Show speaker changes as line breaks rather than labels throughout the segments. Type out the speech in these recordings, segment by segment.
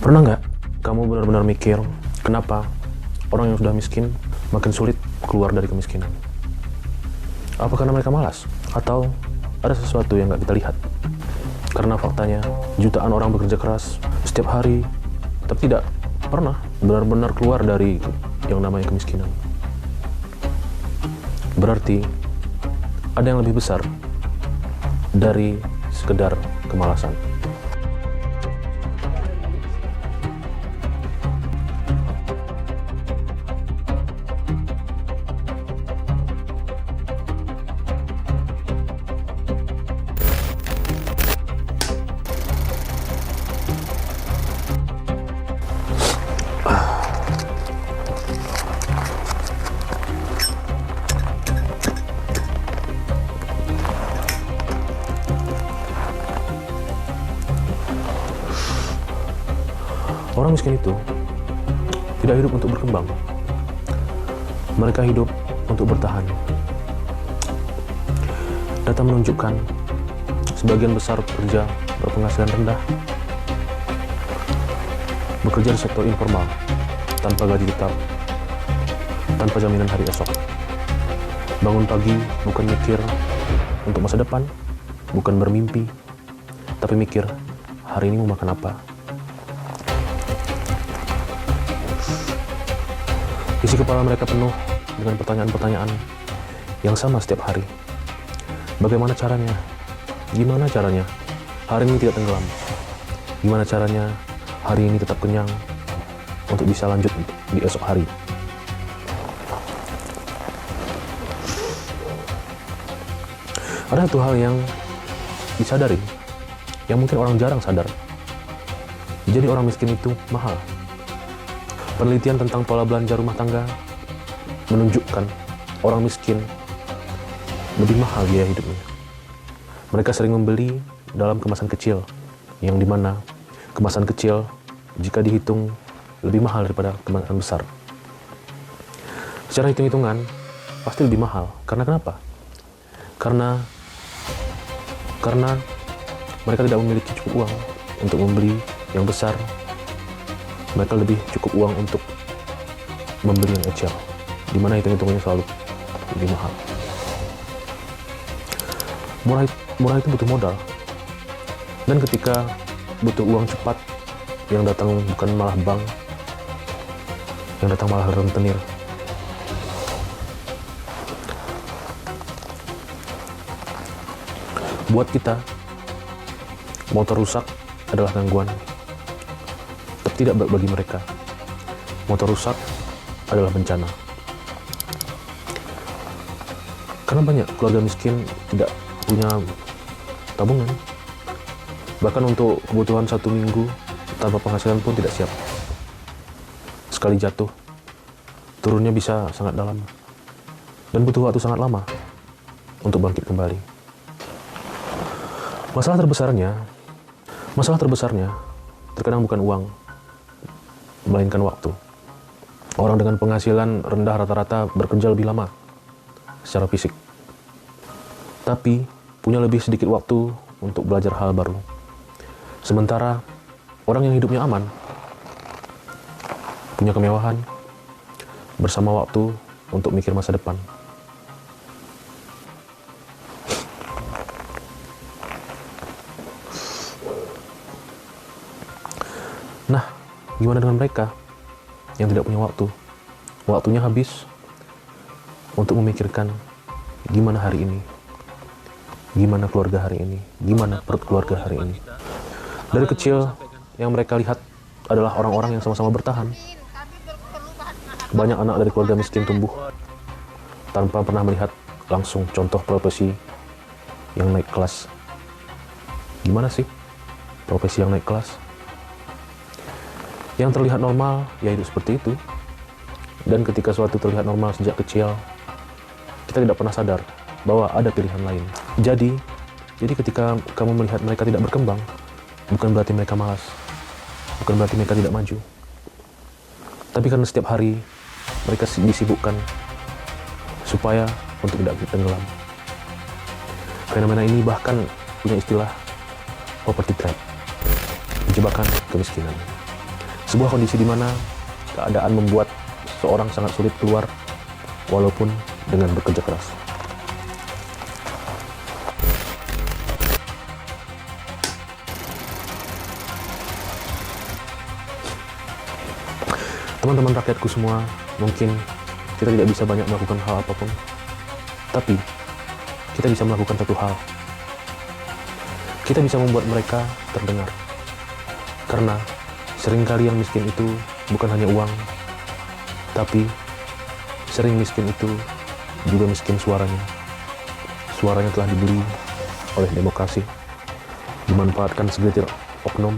Pernah nggak kamu benar-benar mikir kenapa orang yang sudah miskin makin sulit keluar dari kemiskinan? Apa karena mereka malas? Atau ada sesuatu yang nggak kita lihat? Karena faktanya jutaan orang bekerja keras setiap hari, tapi tidak pernah benar-benar keluar dari yang namanya kemiskinan. Berarti ada yang lebih besar dari sekedar kemalasan. Orang miskin itu tidak hidup untuk berkembang. Mereka hidup untuk bertahan. Data menunjukkan sebagian besar pekerja berpenghasilan rendah bekerja di sektor informal tanpa gaji tetap, tanpa jaminan hari esok. Bangun pagi bukan mikir untuk masa depan, bukan bermimpi, tapi mikir hari ini mau makan apa. Isi kepala mereka penuh dengan pertanyaan-pertanyaan yang sama setiap hari. Bagaimana caranya? Gimana caranya hari ini tidak tenggelam? Gimana caranya hari ini tetap kenyang untuk bisa lanjut di esok hari? Ada satu hal yang disadari, yang mungkin orang jarang sadar. Jadi orang miskin itu mahal. Penelitian tentang pola belanja rumah tangga menunjukkan orang miskin lebih mahal biaya hidupnya. Mereka sering membeli dalam kemasan kecil, yang dimana kemasan kecil jika dihitung lebih mahal daripada kemasan besar. Secara hitung-hitungan pasti lebih mahal. Karena kenapa? Karena mereka tidak memiliki cukup uang untuk membeli yang besar. Mereka lebih cukup uang untuk membeli yang kecil, di mana hitung-hitungannya selalu lebih mahal. Murah itu butuh modal, dan ketika butuh uang cepat, yang datang bukan malah bank, yang datang malah rentenir. Buat kita, motor rusak adalah gangguan. Tidak bagi mereka, motor rusak adalah bencana. Karena banyak keluarga miskin tidak punya tabungan, bahkan untuk kebutuhan 1 minggu tanpa penghasilan pun tidak siap. Sekali jatuh, turunnya bisa sangat dalam dan butuh waktu sangat lama untuk bangkit kembali. Masalah terbesarnya terkadang bukan uang, melainkan waktu. Orang dengan penghasilan rendah rata-rata bekerja lebih lama secara fisik, tapi punya lebih sedikit waktu untuk belajar hal baru. Sementara orang yang hidupnya aman, punya kemewahan, bersama waktu untuk mikir masa depan. Nah, gimana dengan mereka yang tidak punya waktu? Waktunya habis untuk memikirkan gimana hari ini, gimana keluarga hari ini, gimana perut keluarga hari ini. Dari kecil yang mereka lihat adalah orang-orang yang sama-sama bertahan. Banyak anak dari keluarga miskin tumbuh tanpa pernah melihat langsung contoh profesi yang naik kelas. Gimana sih profesi yang naik kelas? Yang terlihat normal, ya hidup seperti itu. Dan ketika suatu terlihat normal sejak kecil, kita tidak pernah sadar bahwa ada pilihan lain. Jadi ketika kamu melihat mereka tidak berkembang, bukan berarti mereka malas, bukan berarti mereka tidak maju. Tapi karena setiap hari mereka disibukkan supaya untuk tidak tenggelam. Fenomena ini bahkan punya istilah poverty trap, jebakan kemiskinan. Sebuah kondisi di mana keadaan membuat seorang sangat sulit keluar walaupun dengan bekerja keras. Teman-teman rakyatku semua, mungkin kita tidak bisa banyak melakukan hal apapun, tapi kita bisa melakukan satu hal. Kita bisa membuat mereka terdengar. Karena seringkali yang miskin itu bukan hanya uang, tapi sering miskin itu juga miskin suaranya. Suaranya telah dibeli oleh demokrasi, dimanfaatkan segelintir oknum.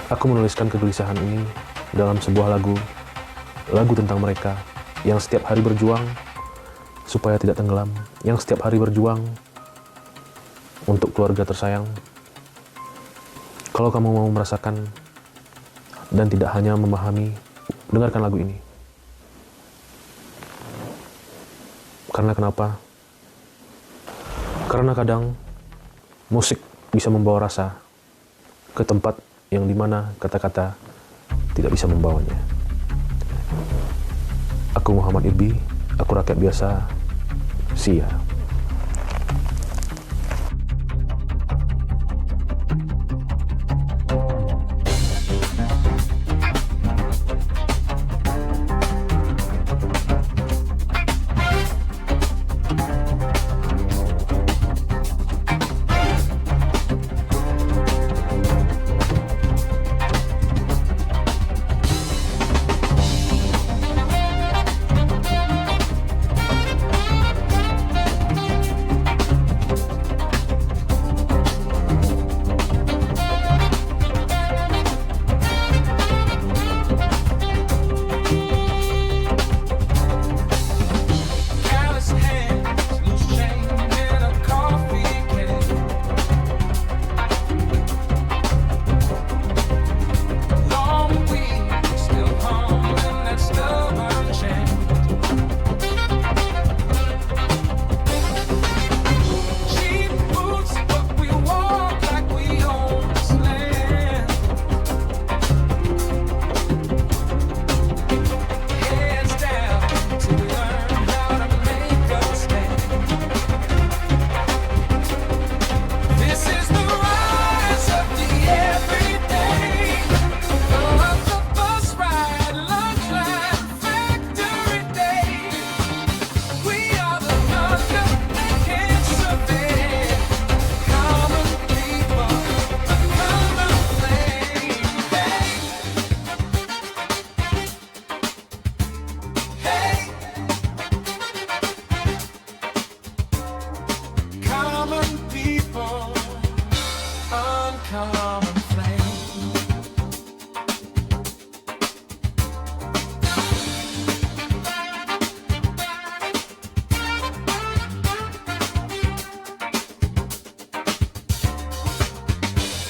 Aku menuliskan kegelisahan ini dalam sebuah lagu tentang mereka yang setiap hari berjuang supaya tidak tenggelam, yang setiap hari berjuang untuk keluarga tersayang. Kalau kamu mau merasakan dan tidak hanya memahami, dengarkan lagu ini. Karena kenapa? Karena kadang musik bisa membawa rasa ke tempat yang dimana kata-kata tidak bisa membawanya. Aku Muhammad Irbi, aku rakyat biasa, Sia.
Common people, uncommon.